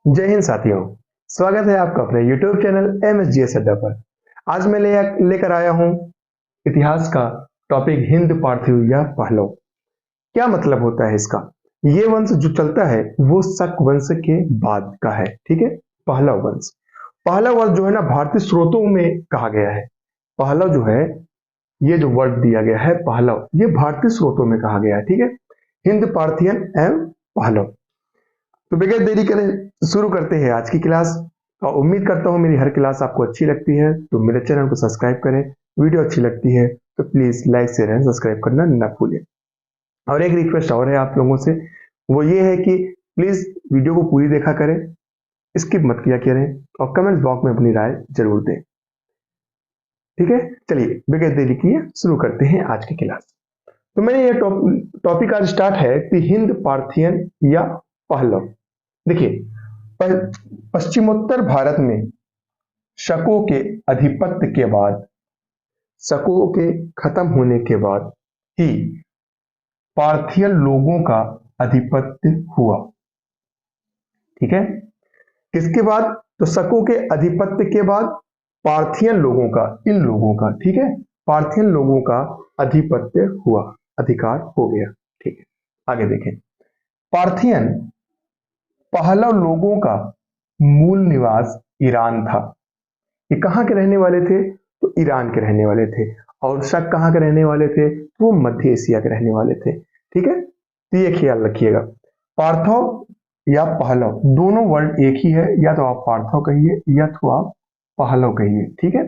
जय हिंद साथियों। स्वागत है आपका अपने YouTube चैनल MSGS अड्डा पर। आज मैं लेकर आया हूं इतिहास का टॉपिक हिंद पार्थिव या पहलव। क्या मतलब होता है इसका? ये वंश जो चलता है वो शक वंश के बाद का है। ठीक है, पहलव वंश। पहलव वंश जो है ना भारतीय स्रोतों में कहा गया है। पहलव जो है, ये जो वर्ड दिया गया है पहलव, ये भारतीय स्रोतों में कहा गया है। ठीक है, हिंद पार्थियन एवं पहलव। तो बगैर देरी करें शुरू करते हैं आज की क्लास। और उम्मीद करता हूं मेरी हर क्लास आपको अच्छी लगती है, तो मेरे चैनल को सब्सक्राइब करें। वीडियो अच्छी लगती है तो please like share and subscribe करना ना भूलें। और एक रिक्वेस्ट और है आप लोगों से, वो ये है कि प्लीज वीडियो को पूरी देखा करें, स्किप मत किया करें और कमेंट बॉक्स में अपनी राय जरूर दें। ठीक है, चलिए बगैर देरी किए शुरू करते हैं आज की क्लास। तो मैंने ये टॉपिक आज स्टार्ट है कि हिंद पार्थियन या पहलव। देखिए, पश्चिमोत्तर भारत में शकों के आधिपत्य के बाद, शकों के खत्म होने के बाद ही पार्थियन लोगों का आधिपत्य हुआ। ठीक है, किसके बाद? तो शकों के आधिपत्य के बाद पार्थियन लोगों का, इन लोगों का, ठीक है, पार्थियन लोगों का आधिपत्य हुआ, अधिकार हो गया। ठीक है, आगे देखें। पार्थियन पहलव लोगों का मूल निवास ईरान था। ये कहाँ के रहने वाले थे? तो ईरान के रहने वाले थे। और शक कहाँ के रहने वाले थे? तो वो मध्य एशिया के रहने वाले थे। ठीक है, तो ये ख्याल रखिएगा। पार्थव या पहलव दोनों वर्ड एक ही है, या तो आप पार्थव कहिए या तो आप पहलव कहिए। ठीक है,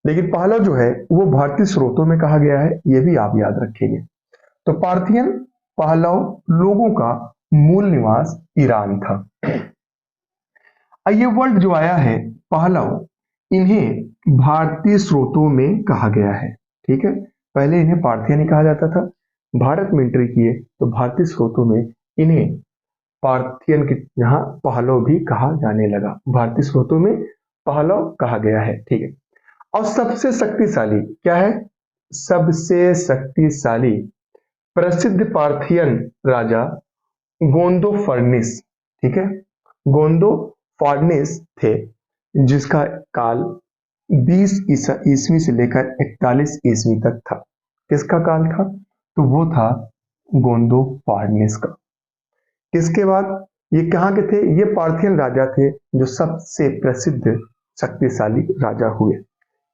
लेकिन पहलव जो है वो भारतीय स्रोतों में कहा गया है, ये भी आप याद रखेंगे। तो पार्थियन पहलव लोगों का मूल निवास ईरान था। ये वर्ड जो आया है पहलव, इन्हें भारतीय स्रोतों में कहा गया है। ठीक है, पहले इन्हें पार्थियन ही कहा जाता था। भारत में एंट्री किए तो भारतीय स्रोतों में इन्हें पार्थियन के यहाँ पहलव भी कहा जाने लगा। भारतीय स्रोतों में पहलव कहा गया है। ठीक है, और सबसे शक्तिशाली क्या है? सबसे शक्तिशाली प्रसिद्ध पार्थियन राजा गोंदो फर्निस, ठीक है, गोंदो फर्निस थे, जिसका काल 20 ईस्वी से लेकर 41 ईस्वी तक था। किसका काल था? तो वो था गोंदो फार्निस का। किसके बाद? ये कहाँ के थे? ये पार्थियन राजा थे जो सबसे प्रसिद्ध शक्तिशाली राजा हुए।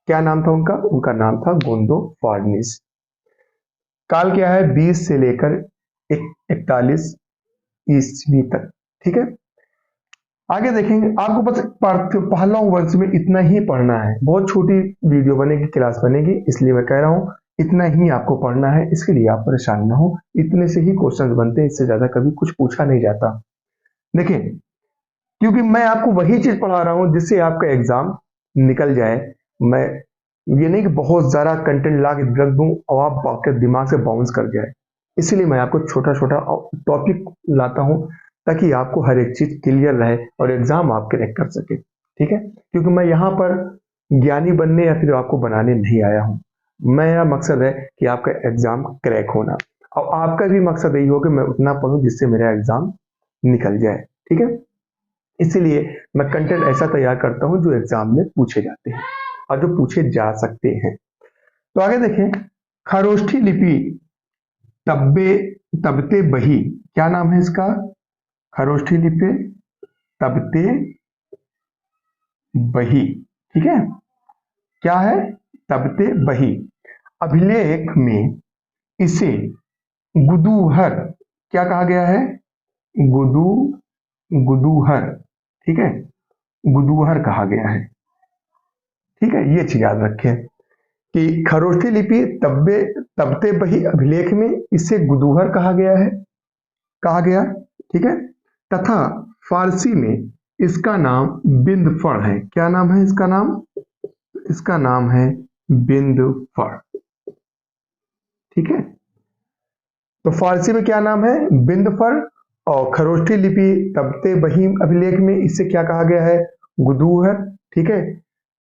क्या नाम था उनका? उनका नाम था गोंदो फार्निस। काल क्या है? 20 से लेकर 41 ईस्वी तक। ठीक है, आगे देखेंगे। आपको बस पहलव वंश में इतना ही पढ़ना है। बहुत छोटी वीडियो बनेगी, क्लास बनेगी, इसलिए मैं कह रहा हूं इतना ही आपको पढ़ना है। इसके लिए आप परेशान ना हो, इतने से ही क्वेश्चंस बनते हैं, इससे ज्यादा कभी कुछ पूछा नहीं जाता। देखिए, क्योंकि मैं आपको वही चीज पढ़ा रहा हूं जिससे आपका एग्जाम निकल जाए। मैं ये नहीं कि बहुत ज्यादा कंटेंट ला के रख दूं और आप आपके दिमाग से बाउंस कर जाए। इसीलिए मैं आपको छोटा छोटा टॉपिक लाता हूं ताकि आपको हर एक चीज क्लियर रहे और एग्जाम आप क्रैक कर सके। ठीक है, क्योंकि मैं यहाँ पर ज्ञानी बनने या फिर आपको बनाने नहीं आया हूँ। मेरा मकसद है कि आपका एग्जाम क्रैक होना, और आपका भी मकसद यही हो कि मैं उतना पढ़ूं जिससे मेरा एग्जाम निकल जाए। ठीक है, इसीलिए मैं कंटेंट ऐसा तैयार करता हूं जो एग्जाम में पूछे जाते हैं और जो पूछे जा सकते हैं। तो आगे देखें। खरोष्ठी लिपि तब्बे तबते बही, क्या नाम है इसका? खरोष्ठी लिपि तबते बही। ठीक है, क्या है? तबते बही। अभिलेख में इसे गुदूहर क्या कहा गया है? गुदू गुदूहर, ठीक है, गुदूहर कहा गया है। ठीक है, ये चीज याद रखें कि खरोष्ठी लिपि तबते बही अभिलेख में इसे गुदूहर कहा गया है, कहा गया। ठीक है, तथा फारसी में इसका नाम बिंदफड़ है। क्या नाम है इसका नाम? इसका नाम है बिंदफड़। ठीक है, तो फारसी में क्या नाम है? बिंदफड़। और खरोष्ठी लिपि तबते बही अभिलेख में इसे क्या कहा गया है? गुदूहर। ठीक है,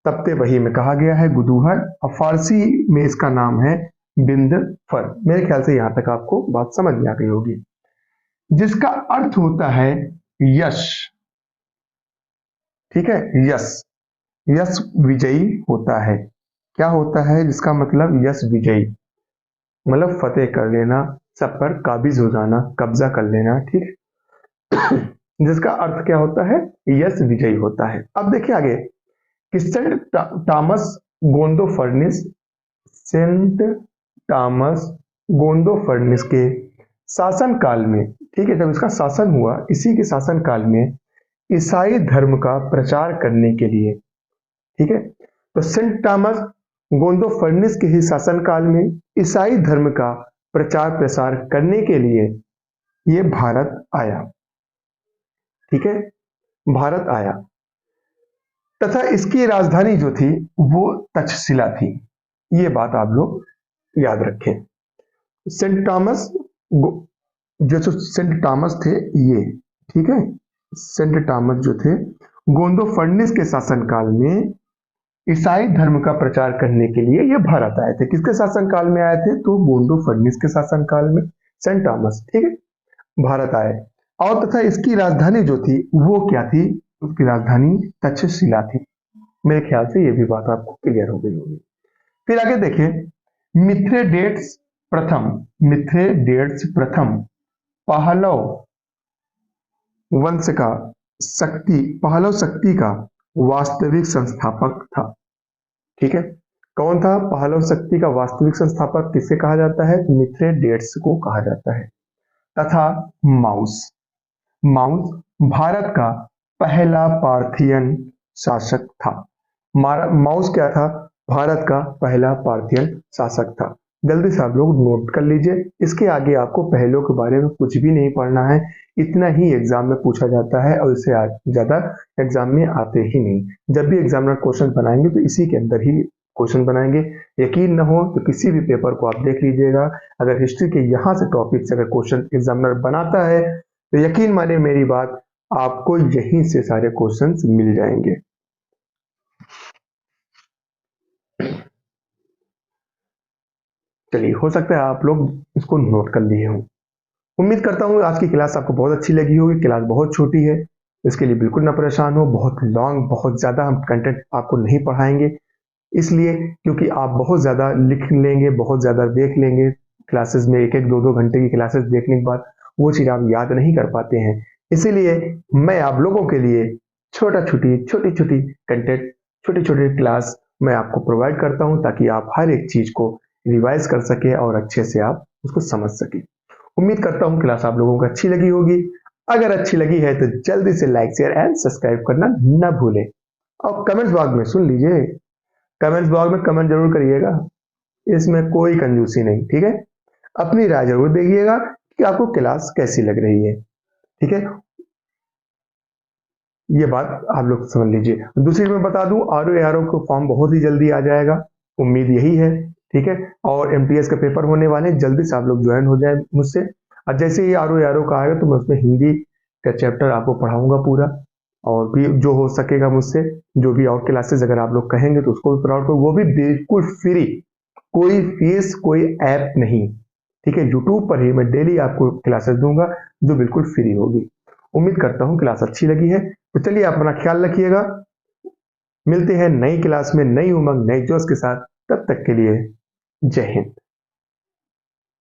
तबते बही में कहा गया है गुदूहर और फारसी में इसका नाम है बिंदफड़। मेरे ख्याल से यहां तक आपको बात समझ में आ गई होगी, जिसका अर्थ होता है यश। ठीक है। यश, यश विजयी होता है। क्या होता है जिसका मतलब यश विजयी, मतलब फतेह कर लेना, सब पर काबिज हो जाना, कब्जा कर लेना, ठीक है। जिसका अर्थ क्या होता है, यश विजयी होता है। अब देखिए आगे कि Thomas Gondophares, saint Thomas Gondophares के शासन काल में, ठीक है, जब इसका शासन हुआ, इसी के शासन काल में ईसाई धर्म का प्रचार करने के लिए, ठीक है, तो सेंट टॉमस गोंदो फर्निस के ही शासन काल में ईसाई धर्म का प्रचार प्रसार करने के लिए ये भारत आया, ठीक है, भारत आया, तथा इसकी राजधानी जो थी वो तक्षशिला थी। ये बात आप लोग याद रखें। सेंट टॉमस जो सेंट टॉमस थे ये, ठीक है, सेंट टॉमस जो थे गोंदो फर्निस के शासन काल में ईसाई धर्म का प्रचार करने के लिए ये भारत आए थे। किसके शासन काल में आए थे, तो गोंदो फर्निस के शासन काल में सेंट टॉमस, ठीक है, भारत आए। और तथा इसकी राजधानी जो थी वो क्या थी, उसकी राजधानी तक्षशिला थी। मेरे ख्याल से ये भी बात आपको क्लियर हो गई होगी। फिर आगे देखें, मिथ्रेडेट्स प्रथम, मिथ्रेडेट्स प्रथम पहलव वंश का शक्ति, पहलव शक्ति का वास्तविक संस्थापक था, ठीक है। कौन था पहलव शक्ति का वास्तविक संस्थापक, किसे कहा जाता है, मिथ्रेडेट्स को कहा जाता है। तथा माउस, माउस भारत का पहला पार्थियन शासक था। माउस क्या था, भारत का पहला पार्थियन शासक था। जल्दी से आप लोग नोट कर लीजिए, इसके आगे आपको पहलों के बारे में कुछ भी नहीं पढ़ना है, इतना ही एग्जाम में पूछा जाता है और इससे ज्यादा एग्जाम में आते ही नहीं। जब भी एग्जामिनर क्वेश्चन बनाएंगे तो इसी के अंदर ही क्वेश्चन बनाएंगे। यकीन न हो तो किसी भी पेपर को आप देख लीजिएगा, अगर हिस्ट्री के यहाँ से टॉपिक से अगर क्वेश्चन एग्जामिनर बनाता है तो यकीन मानिए मेरी बात, आपको यहीं से सारे क्वेश्चंस मिल जाएंगे। चलिए, हो सकता है आप लोग इसको नोट कर लिए हों। उम्मीद करता हूँ आज की क्लास आपको बहुत अच्छी लगी होगी। क्लास बहुत छोटी है, इसके लिए बिल्कुल ना परेशान हो। बहुत लॉन्ग, बहुत ज़्यादा हम कंटेंट आपको नहीं पढ़ाएंगे, इसलिए क्योंकि आप बहुत ज़्यादा लिख लेंगे, बहुत ज़्यादा देख लेंगे क्लासेस में, एक एक दो दो घंटे की क्लासेस देखने के बाद वो चीज़ आप याद नहीं कर पाते हैं। इसीलिए मैं आप लोगों के लिए छोटी छोटी कंटेंट, छोटी छोटी क्लास मैं आपको प्रोवाइड करता हूँ, ताकि आप हर एक चीज़ को रिवाइज कर सके और अच्छे से आप उसको समझ सके। उम्मीद करता हूँ क्लास आप लोगों को अच्छी लगी होगी। अगर अच्छी लगी है तो जल्दी से लाइक, शेयर एंड सब्सक्राइब करना ना भूलें। और कमेंट्स बॉक्स में सुन लीजिए, कमेंट्स बॉक्स में कमेंट जरूर करिएगा, इसमें कोई कंजूसी नहीं, ठीक है। अपनी राय जरूर दीजिएगा कि आपको क्लास कैसी लग रही है, ठीक है। ये बात आप लोग समझ लीजिए। दूसरी मैं बता दूं, RO ARO का फॉर्म बहुत ही जल्दी आ जाएगा, उम्मीद यही है, ठीक है। और MTS का पेपर होने वाले, जल्दी से आप लोग ज्वाइन हो जाए मुझसे। और जैसे ही RO ARO का आएगा तो मैं उसमें हिंदी का चैप्टर आपको पढ़ाऊंगा पूरा, और भी जो हो सकेगा मुझसे, जो भी और क्लासेस अगर आप लोग कहेंगे तो उसको भी पढ़ाऊंगा, वो भी बिल्कुल फ्री, कोई फीस, कोई ऐप नहीं, ठीक है। यूट्यूब पर ही मैं डेली आपको क्लासेस दूंगा जो बिल्कुल फ्री होगी। उम्मीद करता हूँ क्लास अच्छी लगी है, तो चलिए आप अपना ख्याल रखिएगा। मिलते हैं नई क्लास में नई उमंग, नई जोश के साथ। तब तक के लिए जय हिंद।